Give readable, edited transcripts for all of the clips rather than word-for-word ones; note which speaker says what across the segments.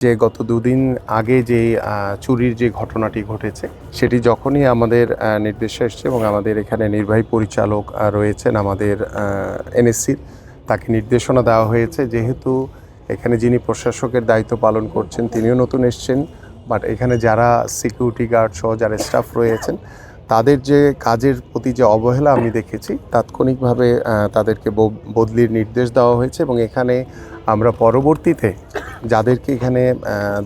Speaker 1: যে গত দুদিন আগে যে চুরির যে ঘটনাটি ঘটেছে সেটি যখনই আমাদের নির্দেশে এসছে এবং আমাদের এখানে নির্বাহী পরিচালক রয়েছেন আমাদের এনএসসির, তাকে নির্দেশনা দেওয়া হয়েছে যেহেতু এখানে যিনি প্রশাসকের দায়িত্ব পালন করছেন তিনিও নতুন এসছেন, বাট এখানে যারা সিকিউরিটি গার্ড সহ যারা স্টাফ রয়েছেন তাদের যে কাজের প্রতি যে অবহেলা আমি দেখেছি, তাৎক্ষণিকভাবে তাদেরকে বদলির নির্দেশ দেওয়া হয়েছে এবং এখানে আমরা পরবর্তীতে যাদেরকে এখানে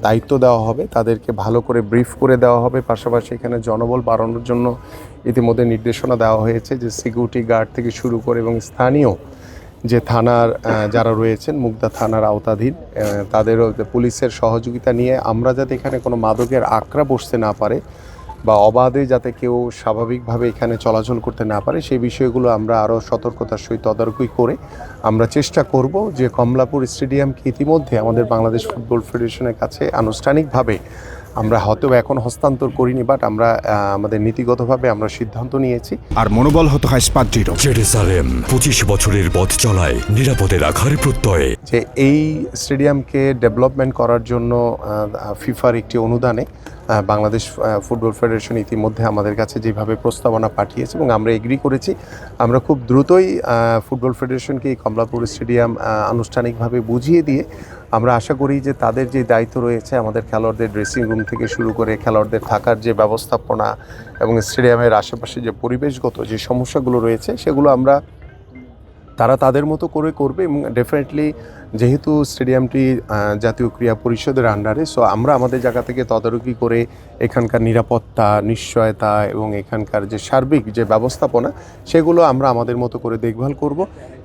Speaker 1: দায়িত্ব দেওয়া হবে তাদেরকে ভালো করে ব্রিফ করে দেওয়া হবে। পাশাপাশি এখানে জনবল বাড়ানোর জন্য ইতিমধ্যে নির্দেশনা দেওয়া হয়েছে যে সিকিউরিটি গার্ড থেকে শুরু করে এবং স্থানীয় যে থানার যারা রয়েছেন মুগদা থানার আওতাধীন তাদেরও পুলিশের সহযোগিতা নিয়ে আমরা যাতে এখানে কোনো মাদকের আঁকড়া বসতে না পারে বা অবাধে যাতে কেউ স্বাভাবিকভাবে এখানে চলাচল করতে না পারে সেই বিষয়গুলো আমরা আরও সতর্কতার সহিত তদারকি করে আমরা চেষ্টা করব যে কমলাপুর স্টেডিয়ামকে ইতিমধ্যে আমাদের বাংলাদেশ ফুটবল ফেডারেশনের কাছে আনুষ্ঠানিকভাবে আমরা হয়তো এখন হস্তান্তর করিনি, বাট আমরা আমাদের নীতিগতভাবে আমরা সিদ্ধান্ত নিয়েছি।
Speaker 2: আর মনোবল হতে হয় স্পাদ্রিত।
Speaker 3: জেরুজালেম 25 বছরের পথ চলায় নিরাপদে রাখার প্রত্যয়ে
Speaker 1: যে এই স্টেডিয়ামকে ডেভেলপমেন্ট করার জন্য ফিফার একটি অনুদানে বাংলাদেশ ফুটবল ফেডারেশন ইতিমধ্যে আমাদের কাছে যেভাবে প্রস্তাবনা পাঠিয়েছে এবং আমরা এগ্রি করেছি, আমরা খুব দ্রুতই ফুটবল ফেডারেশনকে এই কমলাপুর স্টেডিয়াম আনুষ্ঠানিকভাবে বুঝিয়ে দিয়ে আমরা আশা করি যে তাদের যে দায়িত্ব রয়েছে আমাদের খেলোয়াড়দের ড্রেসিং রুম থেকে শুরু করে খেলোয়াড়দের থাকার যে ব্যবস্থাপনা এবং স্টেডিয়ামের আশেপাশে যে পরিবেশগত যে সমস্যাগুলো রয়েছে সেগুলো আমরা তারা তাদের মতো করে করবে এবং ডেফিনেটলি যেহেতু স্টেডিয়ামটি জাতীয় ক্রীড়া পরিষদের আন্ডারে, সো আমরা আমাদের জায়গা থেকে তদারকি করে এখানকার নিরাপত্তা নিশ্চয়তা এবং এখানকার যে সার্বিক যে ব্যবস্থাপনা সেগুলো আমরা আমাদের মতো করে দেখভাল করব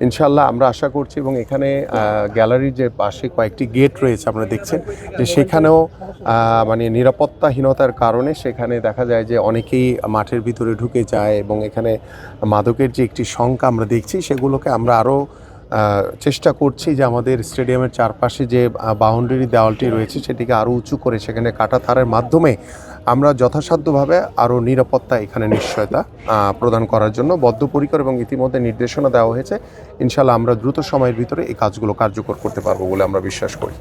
Speaker 1: ইনশাল্লাহ। আমরা আশা করছি এবং এখানে গ্যালারির যে পাশে কয়েকটি গেট রয়েছে আপনারা দেখছেন যে সেখানেও মানে নিরাপত্তাহীনতার কারণে সেখানে দেখা যায় যে অনেকেই মাঠের ভিতরে ঢুকে যায় এবং এখানে মাদকের যে একটি সংখ্যা আমরা দেখছি সেগুলোকে আমরা আরও চেষ্টা করছি যে আমাদের স্টেডিয়ামের চারপাশে যে বাউন্ডারি দেওয়ালটি রয়েছে সেটিকে আরও উঁচু করে সেখানে কাটা তারের মাধ্যমে আমরা যথাসাধ্যভাবে আরও নিরাপত্তা এখানে নিশ্চয়তা প্রদান করার জন্য বদ্ধপরিকর এবং ইতিমধ্যে নির্দেশনা দেওয়া হয়েছে। ইনশাল্লাহ আমরা দ্রুত সময়ের ভিতরে এই কাজগুলো কার্যকর করতে পারবো বলে আমরা বিশ্বাস করি।